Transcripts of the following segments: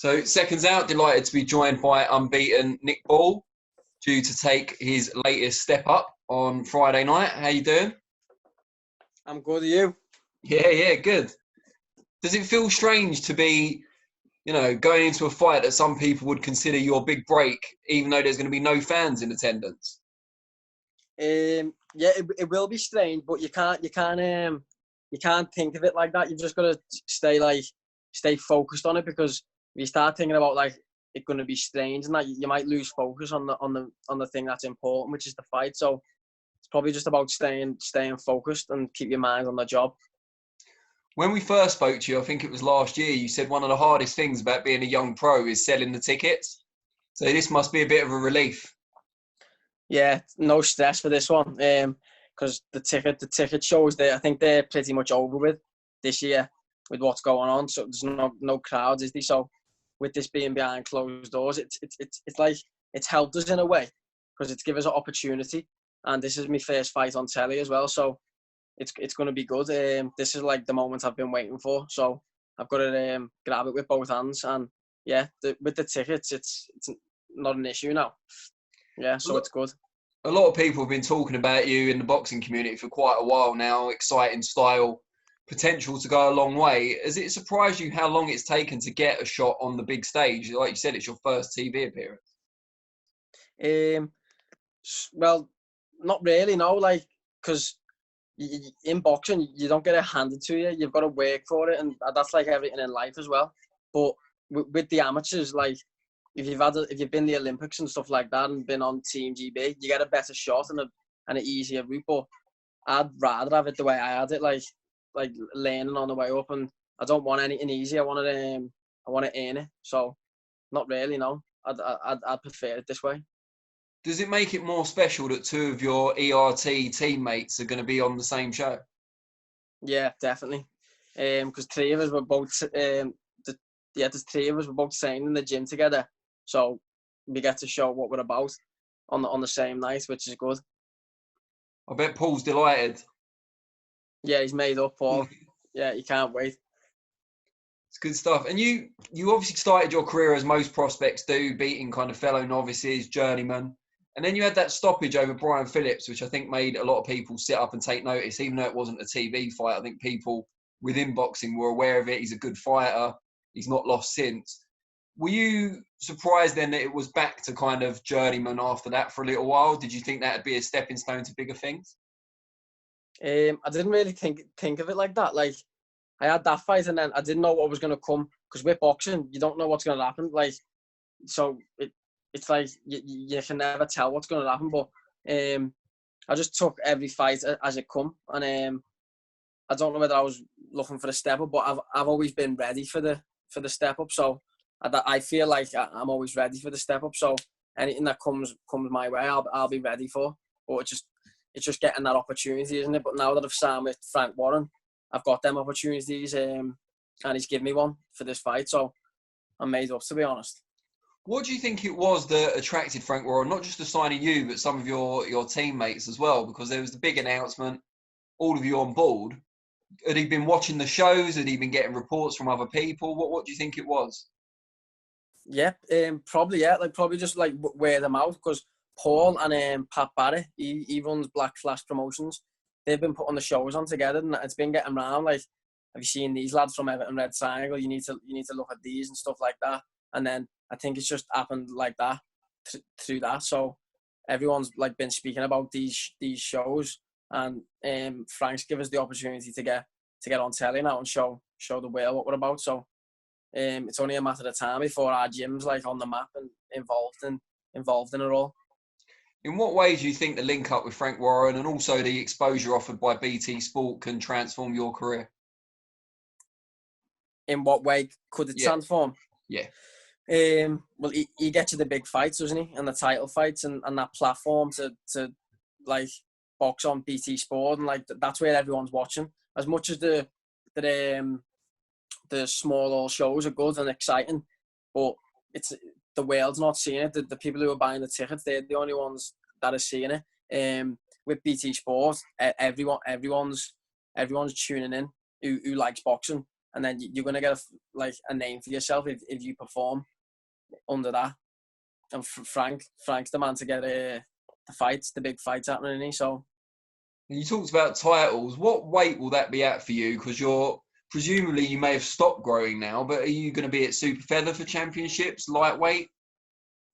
So, Seconds Out, delighted to be joined by unbeaten Nick Ball, due to take his latest step up on Friday night. How you doing? I'm good, are you? Yeah, good. Does it feel strange to be, going into a fight that some people would consider your big break, even though there's going to be no fans in attendance? Yeah, it will be strange, but you can't think of it like that. You've just got to stay focused on it, because if you start thinking about it's going to be strange and that, you might lose focus on the thing that's important, which is the fight. So it's probably just about staying focused and keep your mind on the job. When we first spoke to you, I think it was last year, you said one of the hardest things about being a young pro is selling the tickets. So this must be a bit of a relief. Yeah, no stress for this one, because the ticket shows, I think they're pretty much over with this year with what's going on. So there's no crowds, is there? So with this being behind closed doors, it's helped us in a way, because it's given us an opportunity, and this is my first fight on telly as well. So it's going to be good. This is the moment I've been waiting for. So I've got to grab it with both hands, and yeah, with the tickets, it's not an issue now. Yeah, so it's good. A lot of people have been talking about you in the boxing community for quite a while now. Exciting style, potential to go a long way. Has it surprised you how long it's taken to get a shot on the big stage? Like you said, it's your first TV appearance. Well, not really, no. Because in boxing, you don't get it handed to you. You've got to work for it, and that's like everything in life as well. But with the amateurs, if you've been the Olympics and stuff like that and been on Team GB, you get a better shot and an easier route. But I'd rather have it the way I had it, like learning on the way up, and I don't want anything easy. I want to earn it. So not really, no. I'd prefer it this way. Does it make it more special that two of your ERT teammates are going to be on the same show? Yeah, definitely. Because three of us were both there's three of us were both training in the gym together, so we get to show what we're about on the same night, which is good. I bet Paul's delighted. Yeah, he's made up, Paul. Yeah, he can't wait. It's good stuff. And you obviously started your career as most prospects do, beating kind of fellow novices, journeymen. And then you had that stoppage over Brian Phillips, which I think made a lot of people sit up and take notice, even though it wasn't a TV fight. I think people within boxing were aware of it. He's a good fighter. He's not lost since. Were you surprised then that it was back to kind of journeyman after that for a little while? Did you think that would be a stepping stone to bigger things? I didn't really think of it like that. I had that fight, and then I didn't know what was going to come, because with boxing, you don't know what's going to happen. So it's like you can never tell what's going to happen. But I just took every fight as it come, and I don't know whether I was looking for a step up, but I've always been ready for the step up. So I feel like I'm always ready for the step up. So anything that comes my way, I'll be ready for. But it's just getting that opportunity, isn't it? But now that I've signed with Frank Warren, I've got them opportunities, and he's given me one for this fight. So I'm made up, to be honest. What do you think it was that attracted Frank Warren, not just to signing you, but some of your teammates as well? Because there was the big announcement, all of you on board. Had he been watching the shows? Had he been getting reports from other people? What do you think it was? Yeah, probably, yeah. Probably just wear them out, because Paul and Pat Barrett, he runs Black Flash Promotions. They've been putting the shows on together, and it's been getting around. Have you seen these lads from Everton Red Triangle? You need to look at these and stuff like that. And then I think it's just happened like that through that. So everyone's been speaking about these shows, and Frank's given us the opportunity to get on telly now and show the world what we're about. So it's only a matter of time before our gym's on the map and involved in it all. In what ways do you think the link up with Frank Warren and also the exposure offered by BT Sport can transform your career? In what way could it transform? Yeah. Well, he gets you the big fights, doesn't he? And the title fights and that platform to box on BT Sport, and that's where everyone's watching. As much as the small shows are good and exciting, but it's the world's not seeing it. The people who are buying the tickets, they're the only ones that are seeing it. With BT Sport, everyone's tuning in who likes boxing, and then you're gonna get a name for yourself if you perform under that. And Frank's the man to get the big fights happening, isn't he? So. And you talked about titles. What weight will that be at for you? Because presumably you may have stopped growing now, but are you going to be at super feather for championships, lightweight?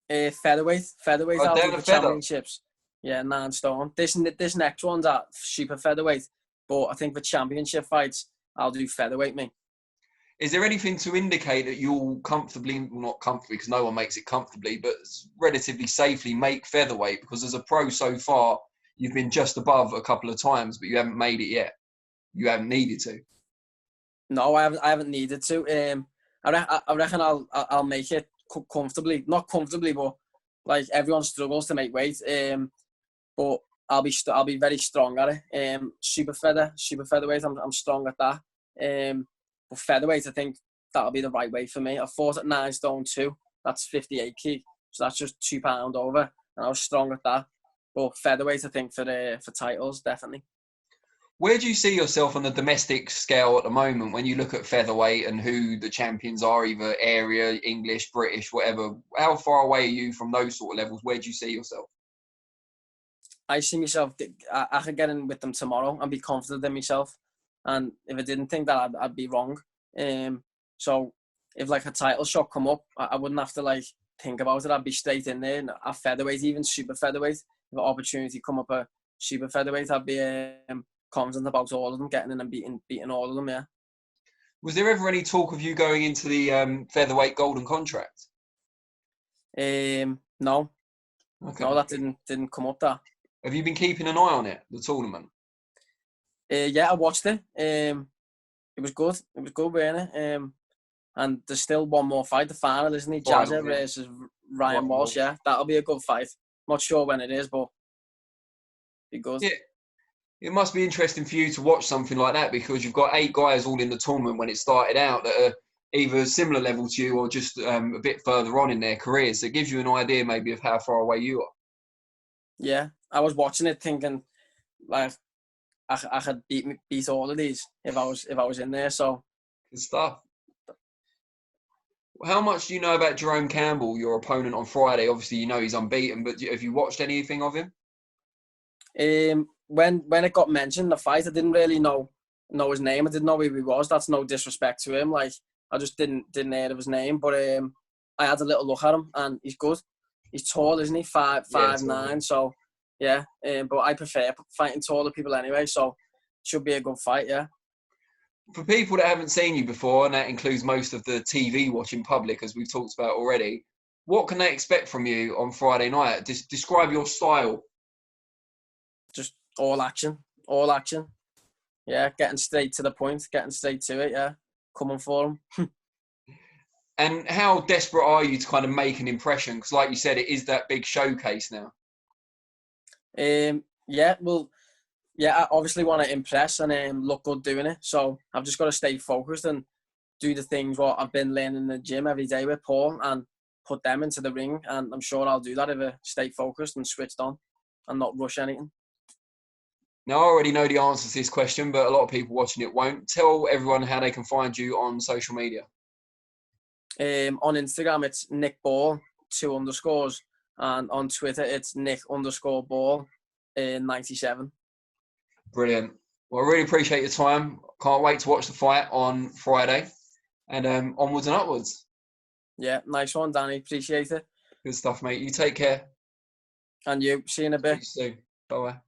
Featherweight. I'll Down do a for feather. championships. Yeah, 9 stone. This next one's at super featherweight, but I think for championship fights, I'll do featherweight, mate. Is there anything to indicate that you'll comfortably, well, not comfortably, because no one makes it comfortably, but relatively safely make featherweight? Because as a pro so far, you've been just above a couple of times, but you haven't made it yet. You haven't needed to. No, I haven't needed to. I reckon I'll make it comfortably. Not comfortably, but like everyone struggles to make weight. But I'll be very strong at it. Super featherweight, I'm strong at that. But featherweight, I think that'll be the right weight for me. I fought at 9 stone 2. That's 58 kg, so that's just £2 over, and I was strong at that. But featherweight, I think for titles, definitely. Where do you see yourself on the domestic scale at the moment when you look at featherweight and who the champions are, either area, English, British, whatever? How far away are you from those sort of levels? Where do you see yourself? I see myself, I could get in with them tomorrow and be confident in myself. And if I didn't think that, I'd be wrong. So if like a title shot come up, I wouldn't have to think about it. I'd be straight in there. And at featherweight, even super featherweight, if an opportunity come up at super featherweight, I'd be confident about all of them, getting in and beating all of them, yeah. Was there ever any talk of you going into the featherweight golden contract? No. Okay. No, that didn't come up, that. Have you been keeping an eye on it, the tournament? Yeah, I watched it. It was good. It was good, wasn't it? And there's still one more fight, the final, isn't it? Jazza versus Ryan Walsh, yeah. That'll be a good fight. Not sure when it is, but be good. Yeah. It must be interesting for you to watch something like that because you've got 8 guys all in the tournament when it started out that are either similar level to you or just a bit further on in their careers. So it gives you an idea maybe of how far away you are. Yeah, I was watching it thinking I could beat all of these if I was in there. So good stuff. How much do you know about Jerome Campbell, your opponent on Friday? Obviously, you know he's unbeaten, but have you watched anything of him? When it got mentioned, the fight, I didn't really know his name. I didn't know who he was. That's no disrespect to him. I just didn't hear of his name. But I had a little look at him, and he's good. He's tall, isn't he? 5'9". So yeah. But I prefer fighting taller people anyway. So it should be a good fight. Yeah. For people that haven't seen you before, and that includes most of the TV watching public, as we've talked about already, what can they expect from you on Friday night? Describe your style. Just all action. Yeah, getting straight to the point, getting straight to it, yeah. Coming for them. And how desperate are you to kind of make an impression? Because like you said, it is that big showcase now. Yeah, well, yeah, I obviously want to impress and look good doing it. So I've just got to stay focused and do the things what I've been learning in the gym every day with Paul and put them into the ring. And I'm sure I'll do that if I stay focused and switched on and not rush anything. Now, I already know the answer to this question, but a lot of people watching it won't. Tell everyone how they can find you on social media. On Instagram, it's Nick Ball, 2 underscores. And on Twitter, it's Nick_Ball 97. Brilliant. Well, I really appreciate your time. Can't wait to watch the fight on Friday. And onwards and upwards. Yeah, nice one, Danny. Appreciate it. Good stuff, mate. You take care. And you. See you in a bit. See you soon. Bye-bye.